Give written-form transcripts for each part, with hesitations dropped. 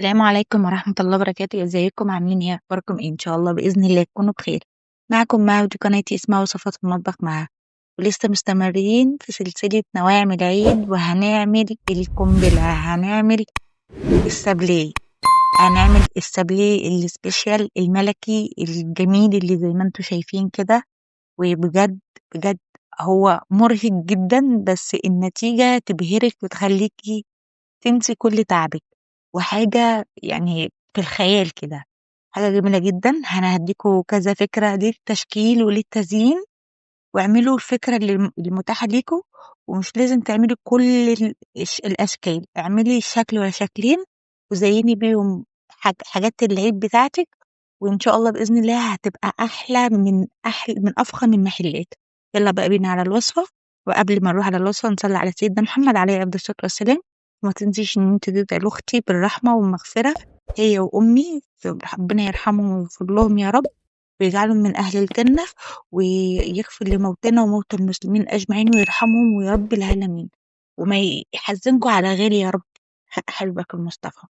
السلام عليكم ورحمة الله وبركاته، ازيكم عاملين ايه؟ اخباركم ايه؟ ان شاء الله بإذن الله تكونوا بخير. معكم مها، ودي قناتي اسمها وصفات المطبخ معها. ولسه مستمرين في سلسلة نواعم العيد، وهنعمل القنبلة، هنعمل السابليه. هنعمل السابليه السبيشال الملكي الجميل اللي زي ما انتم شايفين كده. وبجد بجد هو مرهق جدا، بس النتيجة تبهرك وتخليكي تنسي كل تعبِك، وحاجة يعني في الخيال كده، حاجة جميلة جدًا. أنا هادّيكم كذا فكرة للتشكيل وللتزيين، واعملوا الفكرة المتاحة ليكم، ومش لازم تعملي كل الأشكال، اعملي شكل والّا شكلين وزيّني بيهم حاجات العيد بتاعتِك، وإن شاء الله بإذن الله هتبقى أحلى من أفخم المحلات. يالّا بقى بينا على الوصفة. وقبل ما نروح على الوصفة نصلّي على سيدنا محمد عليه أفضل الصلاة والسلام. وما تنسيش إن أنتِ تدعي لأختي بالرحمة والمغفرة، هي وأمي، ربنا يرحمهم ويغفر لهم يا رب، ويجعلهم من أهل الجنة، ويغفر لموتانا وموتى المسلمين أجمعين ويرحمهم ويا رب العالمين، وما يحزنكم على غيري يا رب، حق حبيبك المصطفى.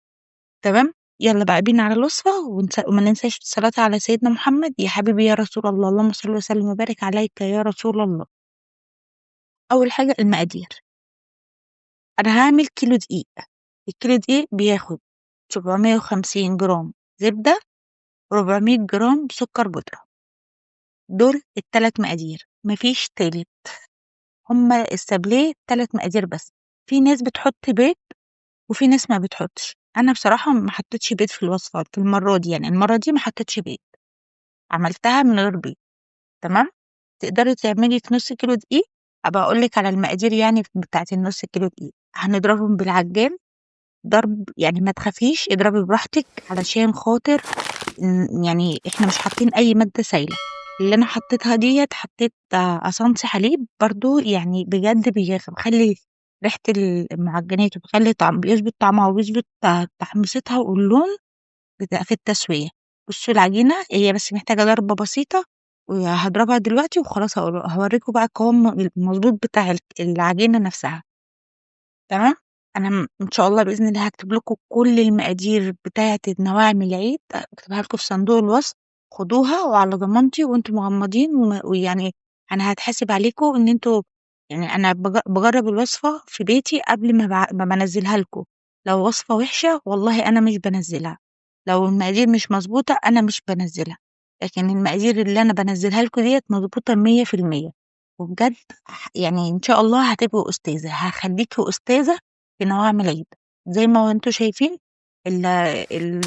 تمام. يلا بقى بينا على الوصفة، وما ننساش الصلاة على سيدنا محمد يا حبيبي يا رسول الله، اللهم صل وسلم وبارك عليك يا رسول الله. أول حاجة المقادير. أنا هعمل كيلو دقيق. الكيلو دقيق بياخد 750 جرام زبدة، 400 جرام سكر بودرة. دول التلات مقادير، مفيش تالت. هما السابليه 3 مقادير بس. في ناس بتحط بيض وفي ناس ما بتحطش. أنا بصراحة ما حطيتش بيض في الوصفة في المرة دي، يعني المرة دي ما حطيتش بيض، عملتها من غير بيض. تمام. تقدري تعملي في نص كيلو دقيق. أبقى أقول لك على المقادير يعني بتاعة النص كيلو دقيق. هنضربهم بالعجان ضرب، يعني ما تخافيش اضربي براحتك علشان خاطر يعني إحنا مش حاطين أي مادة سايلة. اللي أنا حطيتها ديّة حطيت أسانسي حليب برضه، يعني بجد بيخلّي ريحة المعجنات، وبيخلّي بيضبط طعمها وبيضبط تحميصتها واللون في التسوية. بُصّوا العجينة هي بس محتاجة ضربة بسيطة، وهاضربها دلوقتي وخلاص هاورّيكم بقى القوام المضبوط بتاع العجينة نفسها. تمام. أنا إن شاء الله بإذن الله هاكتب لكم كل المقادير بتاعة النواعم العيد، هاكتبها لكم في صندوق الوصف. خدوها وعلى ضمانتي وأنتم مغمضين، ويعني أنا هاتحاسب عليكم إن أنتم، يعني أنا باجرّب الوصفة في بيتي قبل ما بانزّلها لكم. لو وصفة وحشة والله أنا مش بانزّلها، لو المقادير مش مضبوطة أنا مش بانزّلها، لكن المقادير اللي أنا بانزّلها لكم ديّة مضبوطة 100%. وبجد يعني إن شاء الله هتبقوا أستاذة، هاخلّيكِ أستاذة في نواعم العيد. زي ما أنتم شايفين ال ال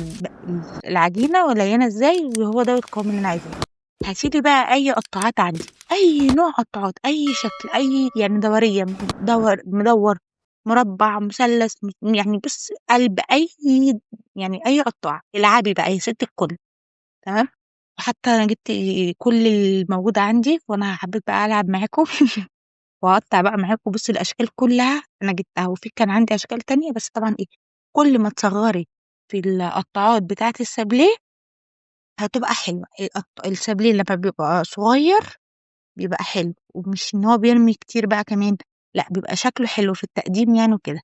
العجينة وليّنة إزاي، وهو دوّة القوام اللي أنا عايزاه. هاشيل بقى أي قطّاعات عندي، أي نوع قطّاعات، أي شكل، أي يعني دورية، مدوّر، مربّع، مثلث، يعني بُصّي قلب، يعني أي قطّاعة، العبي بقى يا ستّ الكل. تمام. وحتى أنا جبت كل الموجود عندي، وأنا حبيت بقى ألعب معاكم وأقطّع بقى معاكم. بُصّي الأشكال كلّها أنا جبتها، وفي كان عندي أشكال تانية، بس طبعًا إيه، كل ما تصغّري في القطّاعات بتاعة السابليه هتبقى حلوة. السابليه لمّا بيبقى صغيّر بيبقى حلو، ومش إن هو بيرمي كتير بقى كمان، لأ بيبقى شكله حلو في التقديم يعني وكده.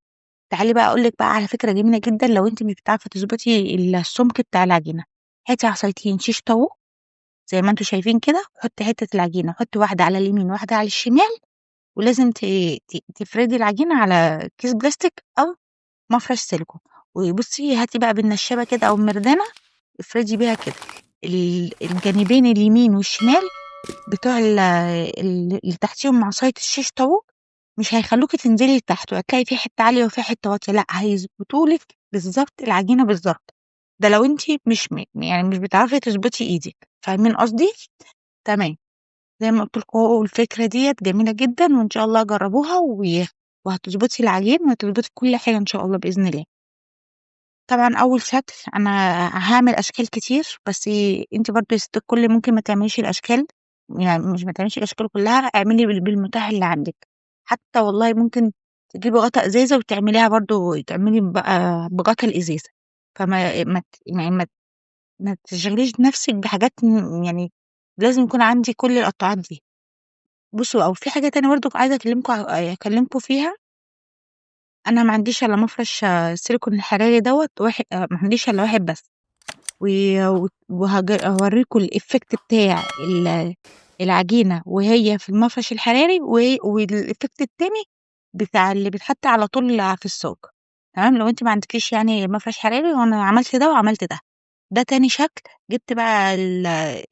تعالي بقى أقول لِك بقى على فكرة جميلة جدًا لو أنتِ مش بتعرفي تضبطي السُمك بتاع العجينة. هاتي عصايتين شيش طاووق زي ما أنتم شايفين كده، حطّي حتّة العجينة، حطّي واحدة على اليمين وواحدة على الشمال، ولازم تفردي العجينة على كيس بلاستيك أو مفرش سيليكون. وبُصّي هاتي بقى بالنشّابة كده أو المردانة، افردي بيها كده الجانبين اليمين والشمال بتوع اللي تحتيهم عصاية الشيش طاووق، مش هيخلّوكِ تنزلي لتحت وهتلاقي في حتّة عالية وفي حتّة واطية، لأ هيضبطوا لِك بالضبط العجينة بالضبط. ده لو أنتِ مش يعني مش بتعرفي تضبطي إيدِك، فاهمين قصدي؟ تمام. زي ما قُلت لكم أهو الفكرة ديّة جميلة جدًا، وإن شاء الله جرّبوها وهتضبطي العجين وهتضبطي كل حاجة إن شاء الله بإذن الله. طبعًا أول شكل أنا هاعمل أشكال كتير، بس أنتِ برضه يا ستّ الكل ممكن ما تعمليش الأشكال، يعني مش ما تعمليش الأشكال كلّها، اعملي بالمتاح اللي عندِك. حتى والله ممكن تجيبي غطا إزازة وتعمليها برضه، تعملي بقى بغطا الإزازة. فما ما ت يعني ما تشغليش نَفْسِك بحاجات يعني لازم يكون عندي كل القطاعات دي. بُصّوا، أو في حاجة تانية برضه عايزة أكلّمكم فيها. أنا ما عنديش إلا مفرش السيليكون الحراري دوّة ما عنديش إلا واحد بس، و هاوريكم الإفكت بتاع العجينة وهي في المفرش الحراري والإفكت التاني بتاع اللي بيتحط على طول في الصاج، تمام. لو أنتِ ما عندكيش يعني مفرش حراري، وأنا عملت ده وعملت ده. ده تاني شكل، جِبت بقى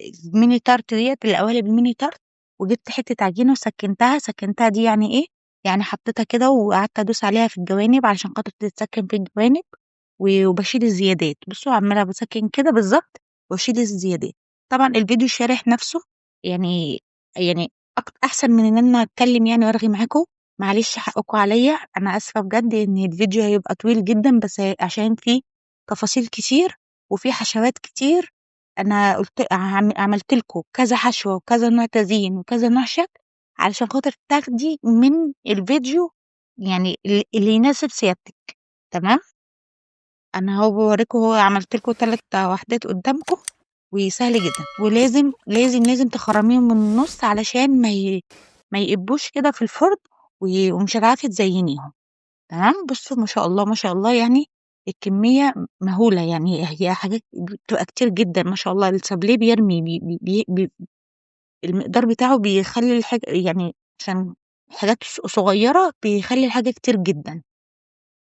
الmini tart ديّة، القوالب الmini tart، وجِبت حتّة عجينة وسكّنتها. سكّنتها دي يعني إيه، يعني حطيتها كده وقعدت أدوس عليها في الجوانب علشان خاطر تتسكّن في الجوانب، وباشيل الزيادات. بُصّوا عمّالة باسكّن كده بالضبط واشيل الزيادات. طبعًا الفيديو شارح نَفْسه، يعني يعني أحسن من إن أنا أتكلّم يعني وأرغي معاكم. معلش حقكم عليّا، أنا آسفة بجد إن الفيديو هيبقى طويل جدًا، بس عشان فيه تفاصيل كتير وفي حشوات كتير. أنا قُلت عملت لكم كذا حشوة وكذا نوع تزيين وكذا نوع شكل علشان خاطر تاخدي من الفيديو يعني اللي يناسب سيادتِك، تمام. أنا أهو باورّيكم، أهو عملت لكم 3 وحدات قدّامكم وسهل جدًا. ولازم، لازم، لازم تخرّميهم من النُص علشان ما يقبّوش كده في الفرن ومش هتعرفي تزيّنيهم، تمام. بُصّوا ما شاء الله، ما شاء الله، يعني الكمية مهولة، يعني هي حاجات بتبقى كتير جدًا ما شاء الله. السابليه بيرمي بي بي بي بي المقدار بتاعه بيخلّي يعني عشان حاجات صغيّرة بيخلّي الحاجة كتير جدًا.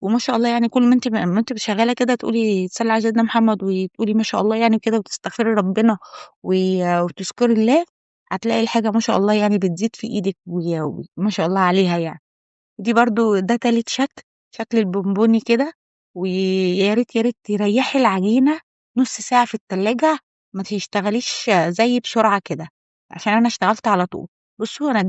وما شاء الله، يعني كل ما أنتِ شغّالة كده تقولي صلّي على سيدنا محمد وتقولي ما شاء الله يعني كده وتستغفري ربنا و وتذكري الله، هتلاقي الحاجة ما شاء الله يعني بتزيد في إيدِك وما شاء الله عليها يعني. دي برضه ده تالت شكل، شكل البونبوني كده. ويا ريت، يا ريت تريّحي العجينة نُص ساعة في التلاجة، ما تشتغليش زيي بسرعة كده، عشان أنا اشتغلت على طول. بُصّوا أنا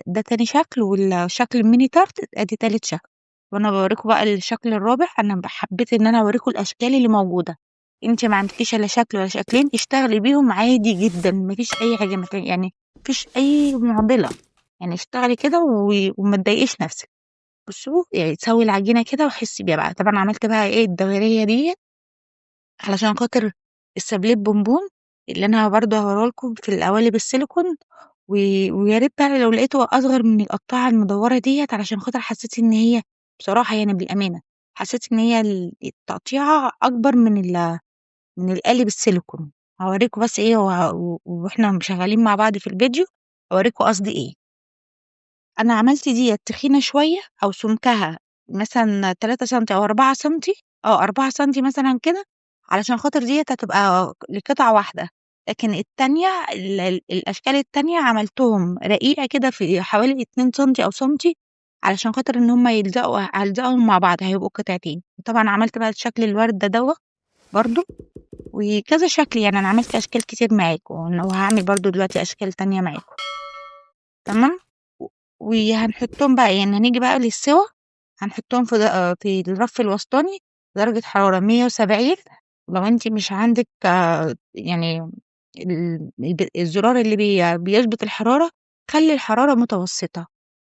ده تاني شكل، والشكل الmini tart أدي تالت شكل. وأنا باورّيكم بقى الشكل الرابع. أنا حبيت إن أنا أورّيكم الأشكال اللي موجودة. أنتِ ما عندكيش إلا شكل والّا شكلين، اشتغلي بيهم عادي جدًا، ما فيش أي حاجة يعني ما فيش أي معضلة. يعني اشتغلي كده وما تضايقيش نفسِك. بُصّوا، يعني تسوي العجينة كده وحسّي بيها بقى. طبعًا عملت بقى إيه الدورية ديّة علشان خاطر السابليه بونبون اللي أنا برضه هاوريه لكم في القوالب السيليكون. و ويا ريت بقى لو لقيته أصغر من القطّاعة المدوّرة ديّة، علشان خاطر حسّيت إن هي بصراحة يعني بالأمانة، حسّيت إن هي التقطيعة أكبر من القالب السيليكون. هاوريكم بس إيه وإحنا شغالين مع بعض في الفيديو، هاوريكم قصدي إيه. أنا عملت ديّة تخينة شوية أو سمكها مثلًا 3 سنتي أو 4 سنتي، 4 سنتي مثلًا كده، علشان خاطر ديّة هتبقى لقطعة واحدة. لكن التانية الأشكال التانية عملتهم رقيقة كده في حوالي 2 سنتي أو سنتي، علشان خاطر إن هُم هالزقهم مع بعض هيبقوا قطعتين. وطبعًا عملت بقى شكل الوردة دوّة برضه، وكذا شكل. يعني أنا عملت أشكال كتير معاكم، وهاعمل برضه دلوقتي أشكال تانية معاكم، تمام. و وهنحطهم بقى، يعني هنيجي بقى للسِوَى، هنحطهم في الرف الوسطاني درجة حرارة 170. لو أنتِ مش عندِك يعني الزرار اللي بيضبط الحرارة، خلّي الحرارة متوسطة،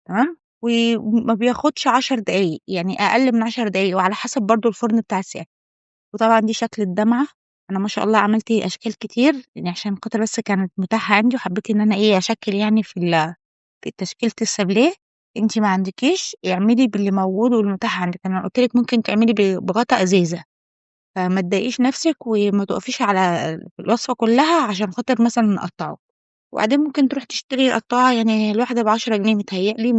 تمام. وما بياخدش 10 دقايق، يعني أقل من 10 دقايق، وعلى حسب برضه الفرن بتاع الساعة. وطبعًا دي شكل الدمعة. أنا ما شاء الله عملت أشكال كتير، يعني عشان خاطر بس كانت متاحة عندي، وحبيت إن أنا أشكِّل يعني في تشكيلة السابليه. أنتِ ما عندكيش، اعملي باللي موجود والمتاح عندِك. أنا قُلت لِك ممكن تعملي بغطا إزازة، فما تضايقيش نفسِك وما تُقفيش على الوصفة كلّها عشان خاطر مثلًا نقطّعه. وبعدين ممكن تروحي تشتري قطّاعة، يعني الواحدة ب10 جنيه متهيأ لي،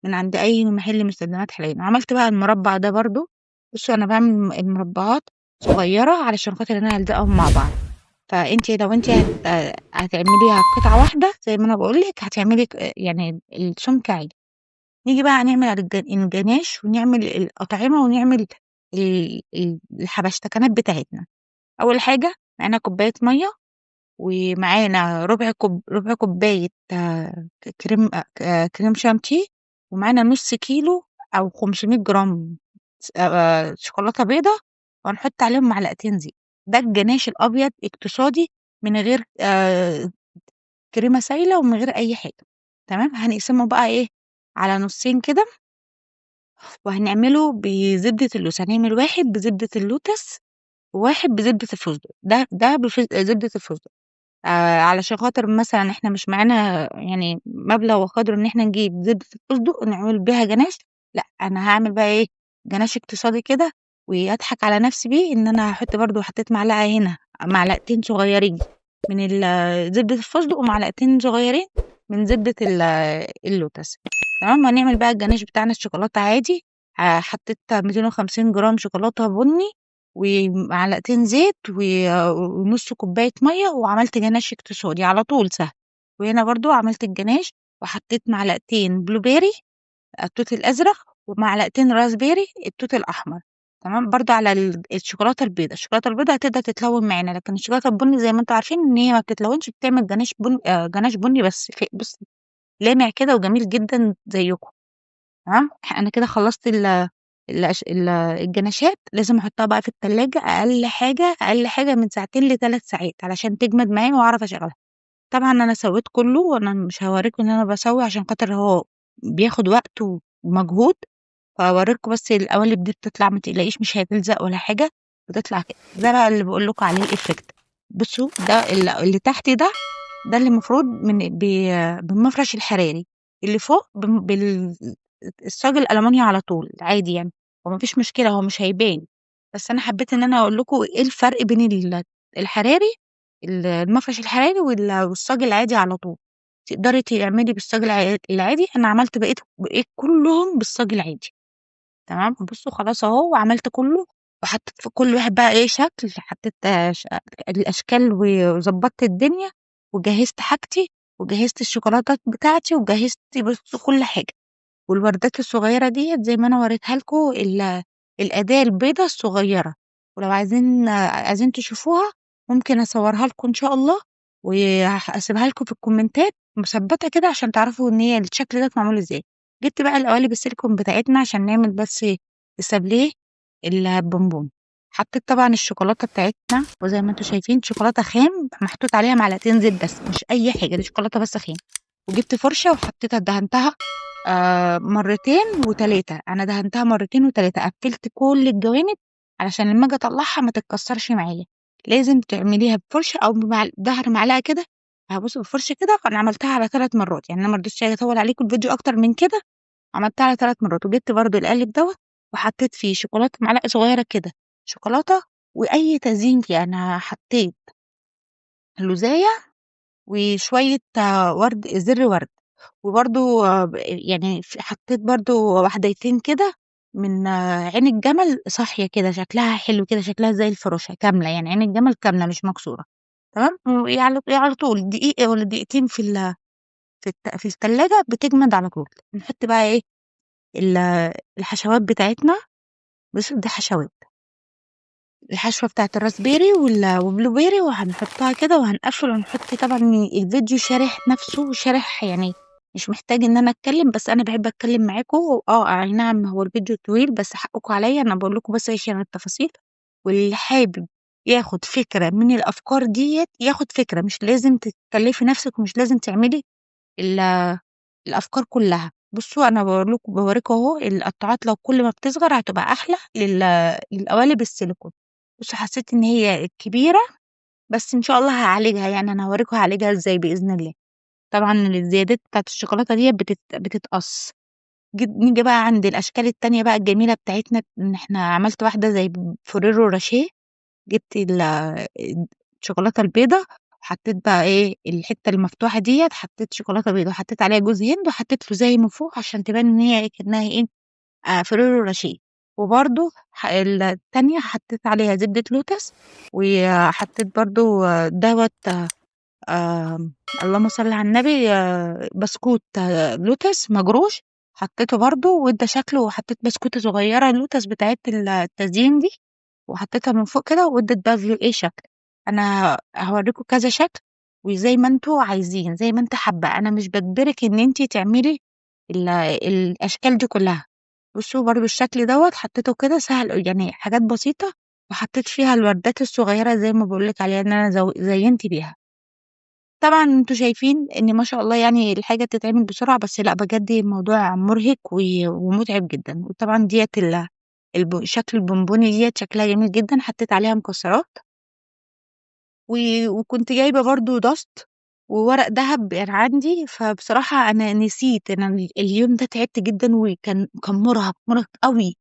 من عند أي محل مستلزمات حلاقة. عملت بقى المربع ده برضه. بُصّوا أنا باعمل المربعات صغيّرة علشان خاطر إن أنا ألزقهم مع بعض. فأنتِ لو أنتِ هتعمليها قطعة واحدة زي ما أنا باقول لِك، هتعملي يعني السُمك عادي. نيجي بقى نعمل الجناش ونعمل الأطعمة ونعمل الحبشتكنات بتاعتنا. أول حاجة معانا كوباية مَيّة، ومعانا ربع كوباية كريم شانتيه، ومعانا نُص كيلو أو 500 جرام شوكولاتة بيضا، وهنحط عليهم معلقتين زيت. ده الجناش الأبيض اقتصادي، من غير كريمة سايلة ومن غير أي حاجة، تمام. هنقسمه بقى على نُصّين كده، وهنعمله بزبدة اللوز. هنعمل واحد بزبدة اللوتس، وواحد بزبدة الفستق. ده زبدة الفستق. علشان خاطر مثلًا إحنا مش معانا يعني مبلغ وقدره إن إحنا نجيب زبدة الفستق نعمل بيها جناش، لأ، أنا هاعمل بقى جناش اقتصادي كده، وأضحك على نفسي بيه إن أنا حطيت معلقة هنا، معلقتين صغيرين من زبدة الفستق، ومعلقتين صغيرين من زبدة اللوتس. تمام. هنعمل بقى الجناش بتاعنا الشوكولاتة عادي. حطيت 250 جرام شوكولاتة بني، ومعلقتين زيت، ونص كوباية مية، وعملت جناش اقتصادي على طول سهل. وهنا برضو عملت الجناش، وحطيت معلقتين بلوبيري التوت الأزرق، ومعلقتين راسبيري التوت الأحمر. تمام. برضو على الشوكولاتة البيضاء. الشوكولاتة البيضاء هتقدر تتلون معانا، لكن الشوكولاتة البني زي ما انتوا عارفين ان هي ما بتتلونش، بتعمل جناش بني، جناش بني بس بص، لامع كده وجميل جدا زيكم. تمام. انا كده خلصت الجناشات. لازم احطها بقى في التلاجة اقل حاجة من 2 ل3 ساعات علشان تجمد معايا واعرف اشغلها. طبعا انا سويت كله، وانا مش هوريكم ان انا بسوي عشان خاطر هو بياخد وقت ومجهود. فاوريكم بس القوالب دي بتطلع، ما تقلقيش مش هتلزق ولا حاجه، بتطلع كده. ده بقى اللي بقول لكم عليه الايفكت. بصوا ده اللي تحت ده اللي المفروض بالمفرش الحراري. اللي فوق الصاج الالمونيا على طول عادي يعني. هو مفيش مشكله، هو مش هيبان. بس انا حبيت ان انا اقول لكم ايه الفرق بين الحراري، المفرش الحراري والصاج العادي على طول. تقدري تعملي بالصاج العادي. انا عملت بقيت كلهم بالصاج العادي. تمام. بصوا خلاص اهو، وعملت كله، وحطيت في كل واحد بقى ايه شكل. حطيت الاشكال، وظبطت الدنيا، وجهزت حاجتي، وجهزت الشوكولاتات بتاعتي، وجهزت بصوا كل حاجه. والوردات الصغيره ديت زي ما انا وريتها لكم، الاداه البيضه الصغيره. ولو عايزين تشوفوها، ممكن اصورها لكم ان شاء الله، وهسيبها لكم في الكومنتات مثبته كده عشان تعرفوا ان هي الشكل ده معمول ازاي. جبت بقى القوالب السيليكون بتاعتنا عشان نعمل بس السابليه البونبون. حطيت طبعا الشوكولاته بتاعتنا، وزي ما انتم شايفين شوكولاته خام محطوط عليها معلقتين زيت بس، مش اي حاجه، دي شوكولاته بس خام. وجبت فرشه وحطيتها دهنتها مرتين وتلاتة. انا دهنتها مرتين وتلاتة، قفلت كل الجوانب علشان لما اجي اطلعها ما تتكسرش معايا. لازم تعمليها بفرشه او بظهر معلقه كده. هبص بفرشه كده. انا عملتها على 3 مرات يعني، انا ما رضيتش اطول عليكم الفيديو اكتر من كده. عملتها على 3 مرات. وجبت برضو القالب دوت، وحطيت فيه شوكولاته معلقه صغيره كده شوكولاته، واي تزيين فيه. انا حطيت لوزايه، وشويه زر ورد. وبرضو يعني حطيت برضو واحدتين كده من عين الجمل صاحية كده، شكلها حلو كده، شكلها زي الفراشة كاملة يعني، عين الجمل كاملة مش مكسورة. تمام. على طول دقيقة ولا دقيقتين في التلاجة بتجمد على طول. نحط بقى ايه الحشوات بتاعتنا. بس دي حشوات، الحشوة بتاعة الراسبيري والبلو بيري، وهنحطها كده وهنقفل ونحط. طبعا الفيديو شارح نفسه، شارح يعني، مش محتاج ان انا اتكلم، بس انا بحب اتكلم معاكم. اي نعم هو الفيديو طويل، بس حقكم عليا، انا بقول لكم بس عشان التفاصيل. واللي حابب ياخد فكرة من الافكار ديت ياخد فكرة، مش لازم تكلفي نفسك، ومش لازم تعملي ال- الافكار كلها. بصوا انا بوريكم اهو القطاعات، لو كل ما بتصغر هتبقى احلى للقوالب السيليكون. بصوا حسيت ان هي كبيره، بس ان شاء الله هعالجها يعني. انا هوريكم هعالجها ازاي باذن الله. طبعا الزيادات بتاعت الشوكولاته دي بتتقص. نيجي بقى عند الاشكال التانية بقى الجميله بتاعتنا. ان احنا عملت واحده زي فوريرو راشيه. جبت الشوكولاته البيضه، حطيت بقى ايه الحته المفتوحه ديت، حطيت شوكولاته بيضه، وحطيت عليها جوز هند، وحطيت له زي من فوق عشان تبان ان هي كانها ايه فريرو راشيه. وبرده التانية حطيت عليها زبدة لوتس، وحطيت برضو دوت اللهم صل على النبي، بسكوت لوتس مجروش. حطيته برضو وادى شكله، وحطيت بسكوتة صغيرة لوتس بتاعت التزيين دي، وحطيتها من فوق كده، وادت بقى فيو ايه شكل. انا هوريكم كذا شكل، وزي ما انتوا عايزين زي ما انت حابة. انا مش بجبرك ان انتي تعملي الاشكال دي كلها. بصوا برضو الشكل دوت حطيته كده سهل يعني، حاجات بسيطة. وحطيت فيها الوردات الصغيرة زي ما بقولك عليها ان انا زينت بيها. طبعا انتوا شايفين ان ما شاء الله يعني الحاجة تتعمل بسرعة، بس لا بجد الموضوع مرهق ومتعب جدا. وطبعا ديت شكل البونبوني ديت شكلها جميل جدا. حطيت عليها مكسرات، وكنت جايبة برضو دست وورق دهب يعني عندي. فبصراحة أنا نسيت. أنا اليوم ده تعبت جدا، وكان مرهق قوي.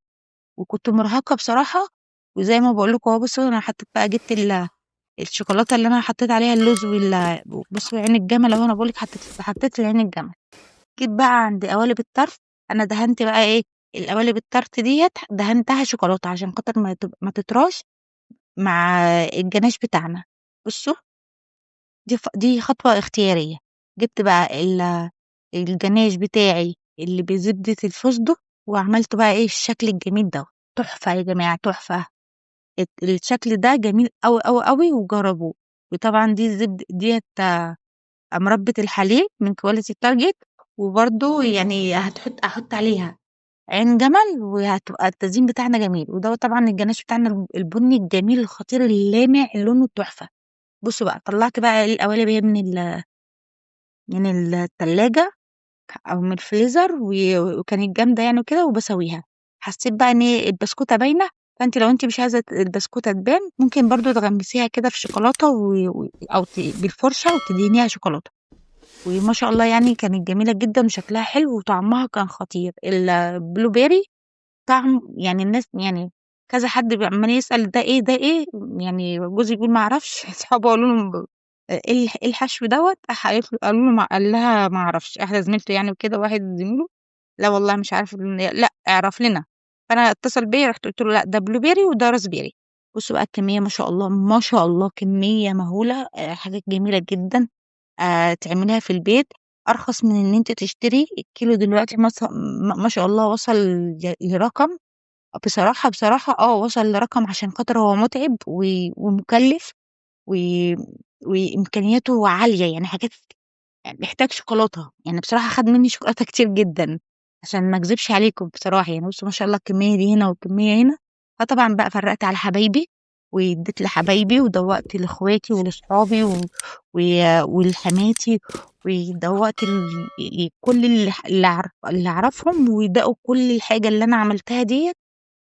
وكنت مرهقة بصراحة. وزي ما باقول لكم أهو بُصّوا أنا حطيت بقى جبت الشوكولاتة اللي أنا حطيت عليها اللوز بُصّوا عين الجمل أهو، أنا باقول لِك حطيت عين الجمل. جيت بقى عند قوالب الطرف، أنا دهنت بقى إيه، القوالب الطرف ديّة دهنتها شوكولاتة عشان خاطر ما تطراش مع الجناش بتاعنا. بُصّوا دي خطوة اختيارية. جِبت بقى الجناش بتاعي اللي بزبدة الفستق، وعملت بقى إيه الشكل الجميل دوّة. تحفة يا جماعة تحفة. الشكل ده جميل أوي، أوي، أوي وجرّبوه. وطبعًا دي ديّة مربى الحليب من quality target. وبرضه يعني هاحط عليها عين جمل، وهتبقى التزيين بتاعنا جميل. وده طبعًا الجناش بتاعنا البني الجميل الخطير اللامع لونه تحفة. بُصّوا بقى طلّعت بقى القوالب اهي من التلاجة أو من الفريزر وكانت جامدة يعني وكده وباسويها. حسيت بقى إن إيه البسكوتة باينة، فأنتِ لو أنتِ مش عايزة البسكوتة تبان ممكن برضه تغمسيها كده في شوكولاتة أو بالفرشة وتدهنيها شوكولاتة. وما شاء الله يعني كانت جميلة جدًا وشكلها حلو وطعمها كان خطير. البلو بيري طعم يعني الناس يعني كذا حد عمّال يسأل ده إيه، ده إيه، يعني جوزي بيقول ما أعرفش صحابه قالوا له إيه الحشو دوّة، راح قالوا له قال لها ما أعرفش، واحدة زميلته يعني وكده وواحد زميله، لا والله مش عارف لأ اعرف لنا. فأنا اتصل بيّا رُحت قُلت له لأ ده بلو بيري وده راسبيري. بُصّوا بقى الكمية ما شاء الله، ما شاء الله كمية مهولة. حاجات جميلة جدًا. تعمليها في البيت أرخص من إن أنتِ تشتري. الكيلو دلوقتي ما شاء الله وصل لرقم بصراحة وصل لرقم عشان خاطر هو مُتعب ومُكلِّف و وإمكانياته عالية، يعني حاجات محتاج شوكولاتة. يعني بصراحة خَد منّي شوكولاتة كتير جدًا، عشان ما أكذبش عليكم بصراحة. يعني بُصّوا ما شاء الله الكمية دي هنا والكمية هنا. فطبعًا بقى فرّقت على حبايبي، وادّيت لحبايبي ودوّقت لاخواتي ولصحابي و ولحماتي، ودوّقت كل اللي أعرفهم وداقوا كل الحاجة اللي أنا عملتها ديّة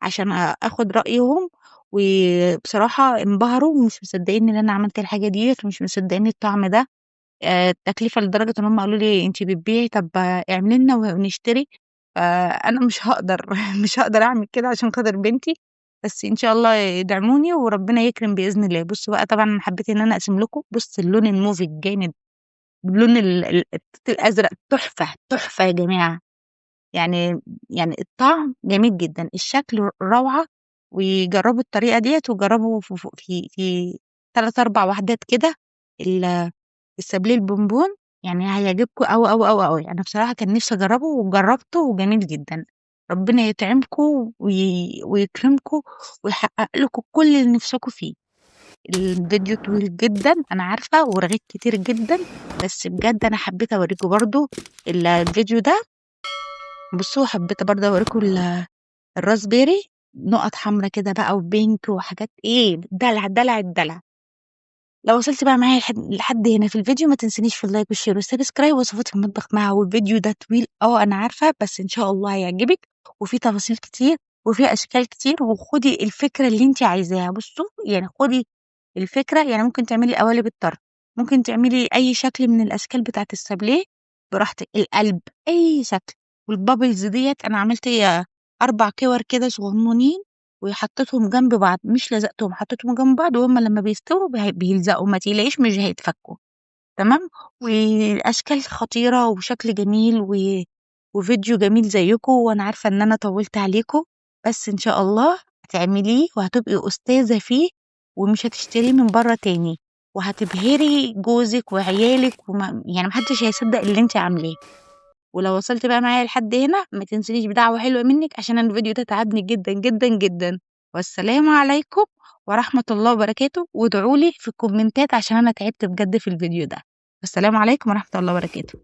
عشان آخُد رأيهم. وبصراحة انبهروا ومش مصدّقين إن أنا عملت الحاجة ديّة ومش مصدّقين الطعم ده. التكلفة لدرجة إن هُم قالوا لي: "أنتِ بتبيعي طَب اعملي لنا ونشتري." فأنا مش هاقدر مش هاقدر أعمل كده عشان خاطر بنتي. بس إن شاء الله ادعموني وربنا يكرم بإذن الله. بُصّوا بقى طبعًا أنا حبّيت إن أنا أقسم لكم. بُصّ اللون الموف الجامد بلون التوت الأزرق تحفة، تحفة يا جماعة. يعني الطعم جميل جدًا، الشكل روعة. وجرّبوا الطريقة ديّة وجرّبوا في 3، 4 وحدات كده السابليه البونبون. يعني هيعجبكم أوي، أوي، أوي، أوي. أنا بصراحة كان نِفْسي أجرّبه وجرّبته وجميل جدًا. ربنا يطعمكم ويكرمكم ويحقق لكم كل اللي نِفْسكم فيه. الفيديو طويل جدًا أنا عارفة ورغيت كتير جدًا، بس بجد أنا حبّيت أورّيكم برضه الفيديو ده. بُصّوا حبّيت برضه أورّيكم الراسبيري نُقط حمرا كده بقى وpink وحاجات إيه، دلع، دلع، الدلع. لو وصلتِ بقى معايا لحد هنا في الفيديو ما تنسينيش في اللايك والشير والسبسكرايب وصفات المطبخ معاها. والفيديو ده طويل أنا عارفة، بس إن شاء الله هيعجبِك وفيه تفاصيل كتير وفيه أشكال كتير. وخُدي الفكرة اللي أنتِ عايزاها. بُصّوا، يعني خُدي الفكرة. يعني ممكن تعملي قوالب الطرف، ممكن تعملي أي شكل من الأشكال بتاعة السابليه براحتك، القلب، أي شكل. والbubbles ديّة أنا عملت 4 كِوَر كده صغنونين وحطيتهم جنب بعض، مش لزقتهم، حطيتهم جنب بعض وهُم لمّا بيستووا بيلزقوا، ما تقلقيش مش هيتفكوا. تمام. وأشكال خطيرة وشكل جميل وفيديو جميل زيّكم. وأنا عارفة إن أنا طوّلت عليكم، بس إن شاء الله هتعمليه وهتبقي أستاذة فيه ومش هتشتريه من برّه تاني. وهتبهري جوزِك وعيالِك يعني ما حدش هيصدّق اللي أنتِ عاملاه. ولو وصلتِ بقى معايا لحد هنا ما تنسينيش بدعوة حلوة منِّك عشان أنا الفيديو ده تعبني جدًا، جدًا، جدًا. والسلام عليكم ورحمة الله وبركاته. وادعوا لي في الكومنتات عشان أنا تعبت بجد في الفيديو ده. والسلام عليكم ورحمة الله وبركاته.